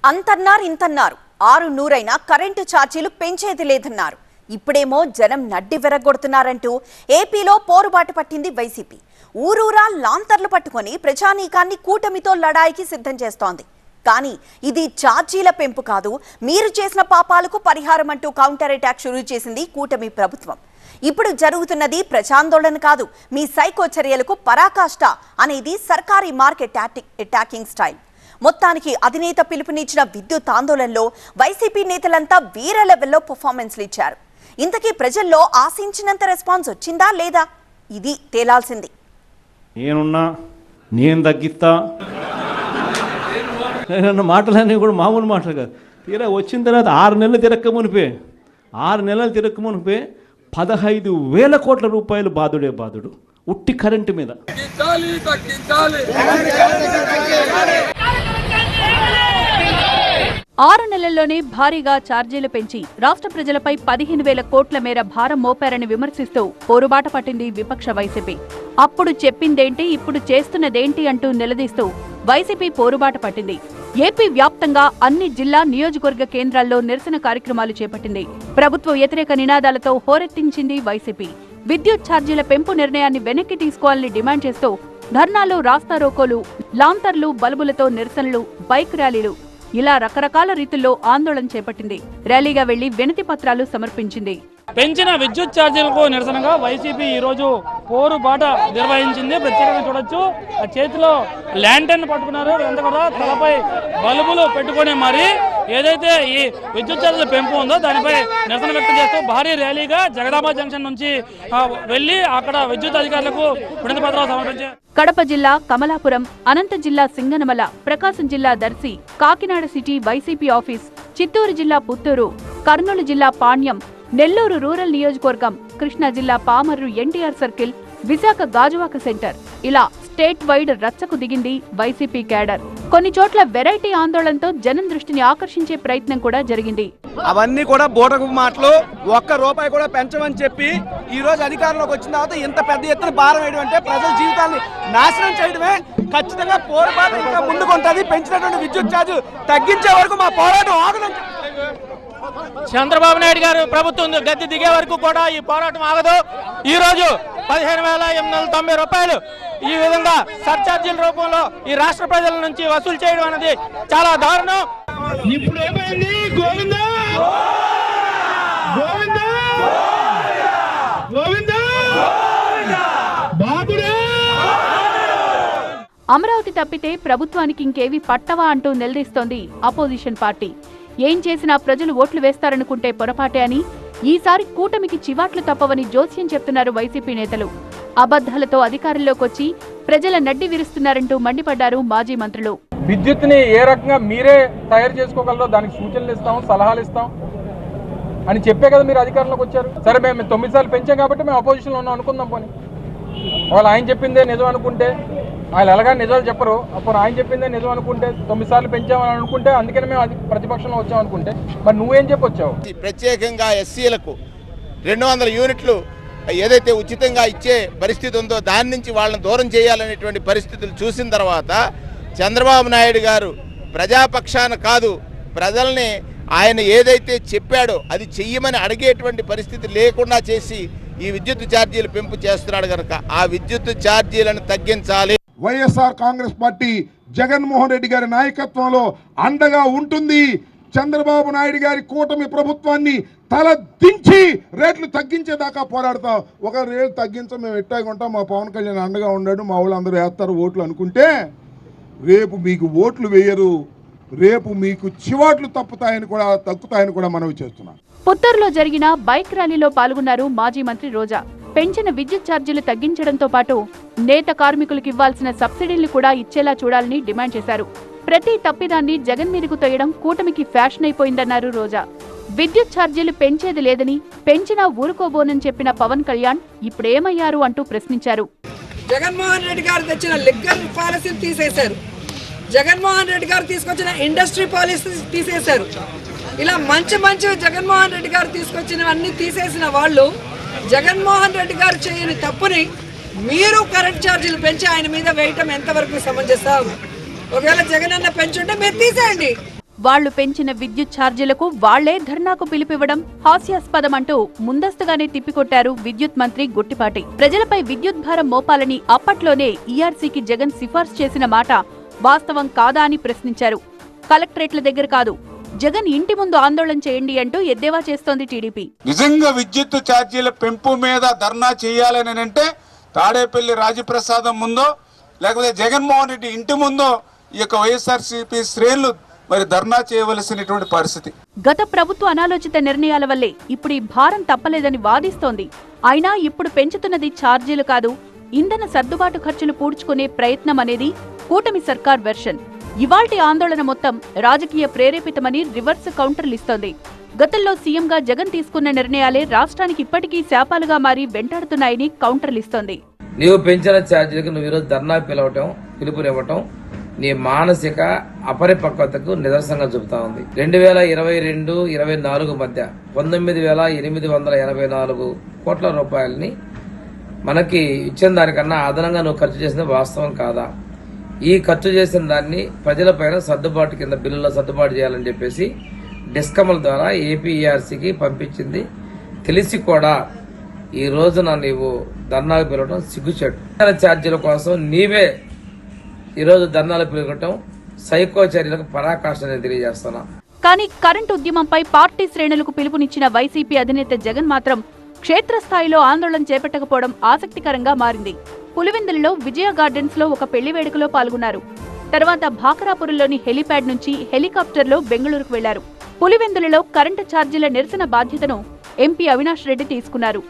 అంతన్నారు ఇంతన్నారు 600 కరెంటు ఛార్జీలు పెంచేది లేదన్నారు. ఇప్పుడేమో జనం నడ్డి విరగొడుతున్నారంటూ ఏపీలో పోరుబాటు పట్టింది వైసీపీ. ఊరూరా లాంతర్లు పట్టుకొని ప్రజానీకాన్ని కూటమితో లడాయికి సిద్ధం చేస్తోంది. కానీ ఇది ఛార్జీల పెంపు కాదు, మీరు చేసిన పాపాలకు పరిహారం అంటూ కౌంటర్ అటాక్ షురూ చేసింది కూటమి ప్రభుత్వం. ఇప్పుడు జరుగుతున్నది ప్రజాందోళన కాదు, మీ సైకో చర్యలకు పరాకాష్ట అనేది సర్కారీ మార్కెట్ అటాకింగ్ స్టైల్. మొత్తానికి అధినేత పిలుపునిచ్చిన విద్యుత్ ఆందోళనలో వైసీపీ నేతలంతా వీర లెవెల్లో పర్ఫార్మెన్స్లు ఇచ్చారు. ఇంతకీ ప్రజల్లో ఆశించినంత రెస్పాన్స్ వచ్చిందా లేదా ఇది తేలాల్సింది. నేను తగ్గిస్తా మాటలన్నీ కూడా మామూలు మాటలు కాదు. తీరా వచ్చిన తర్వాత 6 నెలలు తిరక్క మునిపే 15,000 కోట్ల రూపాయలు బాధుడు ఉట్టి కరెంటు మీద. 6 నెలల్లోనే భారీగా ఛార్జీలు పెంచి రాష్ట్ర ప్రజలపై 15,000 కోట్ల మేర భారం మోపారని విమర్శిస్తూ పోరుబాట పట్టింది విపక్ష వైసీపీ. అప్పుడు చెప్పిందేంటి, ఇప్పుడు చేస్తున్నదేంటి అంటూ నిలదీస్తూ వైసీపీ పోరుబాట పట్టింది. ఏపీ వ్యాప్తంగా అన్ని జిల్లా నియోజకవర్గ కేంద్రాల్లో నిరసన కార్యక్రమాలు చేపట్టింది. ప్రభుత్వ వ్యతిరేక నినాదాలతో హోరెత్తించింది వైసీపీ. విద్యుత్ ఛార్జీల పెంపు నిర్ణయాన్ని వెనక్కి తీసుకోవాలని డిమాండ్ చేస్తూ ధర్నాలు, రాస్తారోకోలు, లాంతర్లు, బల్బులతో నిరసనలు, బైక్ ర్యాలీలు ఇలా రకరకాల రీతుల్లో ఆందోళన చేపట్టింది. ర్యాలీగా వెళ్లి వినతి పత్రాలు సమర్పించింది. పెంచిన విద్యుత్ ఛార్జీలకు నిరసనగా వైసీపీ ఈ రోజు పోరుబాట నిర్వహించింది. ప్రత్యేకంగా చూడొచ్చు, ఆ చేతిలో ల్యాంటర్న్ పట్టుకున్నారు. ఎంత కూడా తలపై బల్బులు పెట్టుకుని మరి ఏదైతే ఈ విద్యుత్ ఛార్జీల పెంపు ఉందో దానిపై నిరసన వ్యక్తం చేస్తూ భారీ ర్యాలీగా జగదాంబ జంక్షన్ నుంచి వెళ్లి అక్కడ విద్యుత్ అధికారులకు వినతి పత్రాలు సమర్పించారు. కడప జిల్లా కమలాపురం, అనంత జిల్లా సింగనమల, ప్రకాశం జిల్లా Darsi, Kakinada city YCP office, Chittoor జిల్లా పుత్తూరు, కర్నూలు జిల్లా పాణ్యం, నెల్లూరు రూరల్ నియోజకవర్గం, కృష్ణా జిల్లా పామర్రు ఎన్టీఆర్ సర్కిల్, విశాఖ గాజువాక సెంటర్ ఇలా స్టేట్ వైడ్ రచ్చకు దిగింది వైసీపీ క్యాడర్. కొన్ని చోట్ల వెరైటీ ఆందోళనతో జనం దృష్టిని ఆకర్షించే ప్రయత్నం కూడా జరిగింది. అవన్నీ కూడా బోటకు మాటలు. ₹1 కూడా పెంచమని చెప్పి ఈ రోజు అధికారంలోకి వచ్చిన తర్వాత ఇంత పెద్ద ఎత్తున భారం వేయడం అంటే ప్రజల జీవితాన్ని నాశనం చేయడమే. ఖచ్చితంగా పోరాటం ఇంకా ముందుకుంటుంది. పెంచినటువంటి విద్యుత్ ఛార్జ్ తగ్గించే వరకు మా పోరాటం ఆగదని చంద్రబాబు నాయుడు గారు ప్రభుత్వం గద్దె దిగే వరకు కూడా ఈ పోరాటం ఆగదు. ఈ రోజు 15,890 రూపాయలు ఈ విధంగా సర్ఛార్జీల రూపంలో ఈ రాష్ట్ర ప్రజల నుంచి వసూలు చేయడం అనేది చాలా దారుణం. ఇప్పుడు ఏమైంది? గోవిందా గోవిందా గోవిందా బాబుడే. అమరావతి తప్పితే ప్రభుత్వానికి ఇంకేవి పట్టవా అంటూ నిలదీస్తోంది అపోజిషన్ పార్టీ. ఏం చేసినా ప్రజలు ఓట్లు వేస్తారనుకుంటే పొరపాటే అని, ఈసారి కూటమికి చివాట్లు తప్పవని జోస్యం చెప్తున్నారు వైసీపీ నేతలు. అబద్ధాలతో అధికారంలోకొచ్చి ప్రజల నడ్డి విరుస్తున్నారంటూ మండిపడ్డారు మాజీ మంత్రులు. విద్యుత్ని ఏ రకంగా మీరే తయారు చేసుకోగలరో దానికి సూచనలు ఇస్తాం, సలహాలు ఇస్తాం అని చెప్పే కదా మీరు అధికారంలోకి వచ్చారు. సరే, మేము 9 సార్లు పెంచాం కాబట్టి మేము అపోజిషన్లో ఉన్నాం అనుకుందాం. పోనీ వాళ్ళు ఆయన చెప్పిందే నిజం అనుకుంటే, ఆయన ఎలాగా నిజాలు చెప్పరు, అప్పుడు ఆయన చెప్పిందే నిజం అనుకుంటే, 9 సార్లు పెంచామని అనుకుంటే అందుకని మేము ప్రతిపక్షంలో వచ్చాం అనుకుంటే మరి నువ్వేం చెప్పొచ్చావు? ప్రత్యేకంగా ఎస్సీలకు 200 యూనిట్లు ఏదైతే ఉచితంగా ఇచ్చే పరిస్థితి ఉందో దాని నుంచి వాళ్ళని దూరం చేయాలనేటువంటి పరిస్థితులు చూసిన తర్వాత చంద్రబాబు నాయుడు గారు ప్రజాపక్షాన కాదు, ప్రజల్ని ఆయన ఏదైతే చెప్పాడో అది చెయ్యమని అడిగేటువంటి పరిస్థితి లేకుండా చేసి ఈ విద్యుత్ ఛార్జీలు పెంపు చేస్తున్నాడు కనుక ఆ విద్యుత్ ఛార్జీలను తగ్గించాలి. వైఎస్ఆర్ కాంగ్రెస్ పార్టీ జగన్మోహన్ రెడ్డి గారి నాయకత్వంలో అండగా ఉంటుంది. చంద్రబాబు నాయుడు గారి కూటమి ప్రభుత్వాన్ని తల దించి రేట్లు తగ్గించేదాకా పోరాడతాం. ఒక రేట్లు తగ్గించం, మేము ఎట్టాగా ఉంటాం, మా పవన్ కళ్యాణ్ అండగా ఉన్నాడు, మా వాళ్ళు అందరూ వేస్తారు ఓట్లు అనుకుంటే రేపు మీకు ఓట్లు వేయరు, రేపు మీకు చివాట్లు తగ్గుతాయని కూడా మనవి చేస్తున్నాం. పుత్తూరులో జరిగిన బైక్ ర్యాలీలో పాల్గొన్నారు మాజీ మంత్రి రోజా. పెంచిన విద్యుత్ ఛార్జీలు తగ్గించడంతో పాటు నేత కార్మికులకు ఇవ్వాల్సిన సబ్సిడీలు కూడా ఇచ్చేలా చూడాలని డిమాండ్ చేశారు. ప్రతి తప్పిదాన్ని జగన్ మీదకు తోయడం కూటమికి ఫ్యాషన్ అయిపోయిందన్నారు రోజా. విద్యుత్ ఛార్జీలు పెంచేది లేదని, పెంచినా ఊరుకోబోనని చెప్పిన పవన్ కళ్యాణ్ ఇప్పుడేమయ్యారు అంటూ ప్రశ్నించారు. జగన్మోహన్ రెడ్డి గారు తెచ్చిన లిక్కర్ పాలసీని తీసేశారు. జగన్మోహన్ రెడ్డి గారు తీసుకొచ్చిన ఇండస్ట్రీ పాలసీ తీసేశారు. ఇలా మంచి జగన్మోహన్ రెడ్డి గారు తీసుకొచ్చినవన్నీ తీసేసిన వాళ్ళు జగన్మోహన్ రెడ్డి గారు చేయని తప్పుని మీరు కరెంట్ ఛార్జీలు పెంచి ఆయన మీద వేయటం ఎంతవరకు సమంజసం? ఒకవేళ జగన్ అన్న పెంచుంటే మీరు తీసేయండి. వాళ్లు పెంచిన విద్యుత్ ఛార్జీలకు వాళ్లే ధర్నాకు పిలుపివ్వడం హాస్యాస్పదమంటూ ముందస్తుగానే తిప్పికొట్టారు విద్యుత్ మంత్రి గుట్టిపాటి. ప్రజలపై విద్యుత్ భారం మోపాలని అప్పట్లోనే ఈఆర్సీకి జగన్ సిఫార్సు చేసిన మాట వాస్తవం కాదా అని ప్రశ్నించారు. కలెక్టరేట్ల దగ్గర కాదు, జగన్ ఇంటి ముందు ఆందోళన చేయండి అంటూ ఎద్దేవా చేస్తోంది టీడీపీ. నిజంగా విద్యుత్ ఛార్జీల పెంపు మీద ధర్నా చేయాలని అంటే తాడేపల్లి రాజప్రసాదం ముందో లేకపోతే జగన్మోహన్ రెడ్డి ఇంటి ముందో ఈ యొక్క వైఎస్ఆర్సీపీ శ్రేణులు మరి ధర్నా చేయవలసినటువంటి పరిస్థితి. గత ప్రభుత్వ అనాలోచిత నిర్ణయాల వల్లే ఇప్పుడు ఈ భారం తప్పలేదని వాదిస్తోంది. అయినా ఇప్పుడు పెంచుతున్నది ఛార్జీలు కాదు, ఇంధన సర్దుబాటు ఖర్చులు పూడ్చుకునే ప్రయత్నం అనేది కూటమి సర్కార్ వెర్షన్. ఇవాల్టి ఆందోళన మొత్తం రాజకీయ ప్రేరేపితమని రివర్స్ కౌంటర్లిస్తోంది. గతంలో సీఎంగా జగన్ తీసుకున్న నిర్ణయాలే రాష్ట్రానికి ఇప్పటికీ శాపాలుగా మారి వెంటాడుతున్నాయని కౌంటర్లిస్తోంది. నీవు పెంచిన ఛార్జీలకు నువ్వు ఈరోజు ధర్నా పిలుపునివ్వటం నీ మానసిక అపరిపక్వతకు నిదర్శనంగా చెబుతా ఉంది. 2022-24 మధ్య 19,884 కోట్ల రూపాయలని మనకి ఇచ్చిన దానికన్నా అదనంగా నువ్వు ఖర్చు చేసిన వాస్తవం కాదా? ఈ ఖర్చు చేసిన దాన్ని ప్రజలపైన సర్దుబాటు కింద బిల్లులో సర్దుబాటు చేయాలని చెప్పేసి డిస్కమ్ల ద్వారా ఏపీఈఆర్సీకి పంపించింది. తెలిసి కూడా ఈ రోజున నీవు ధర్నాలు పిలవడం సిగ్గుచేటు. ఛార్జీల కోసం నీవే ఈరోజు ధర్నాలు పిలవటం సైకో చర్యలకు పరాకాష్ఠని తెలియజేస్తున్నా. కానీ కరెంటు ఉద్యమంపై పార్టీ శ్రేణులకు పిలుపునిచ్చిన వైసీపీ అధినేత జగన్ మాత్రం క్షేత్రస్థాయిలో ఆందోళన చేపట్టకపోవడం ఆసక్తికరంగా మారింది. పులివెందులలో విజయ గార్డెన్స్ లో ఒక పెళ్లి వేడుకలో పాల్గొన్నారు. తర్వాత భాకరాపురంలోని హెలీప్యాడ్ నుంచి హెలికాప్టర్లో బెంగళూరుకు వెళ్లారు. పులివెందులలో కరెంటు ఛార్జీల నిరసన బాధ్యతను ఎంపీ అవినాష్ రెడ్డి తీసుకున్నారు.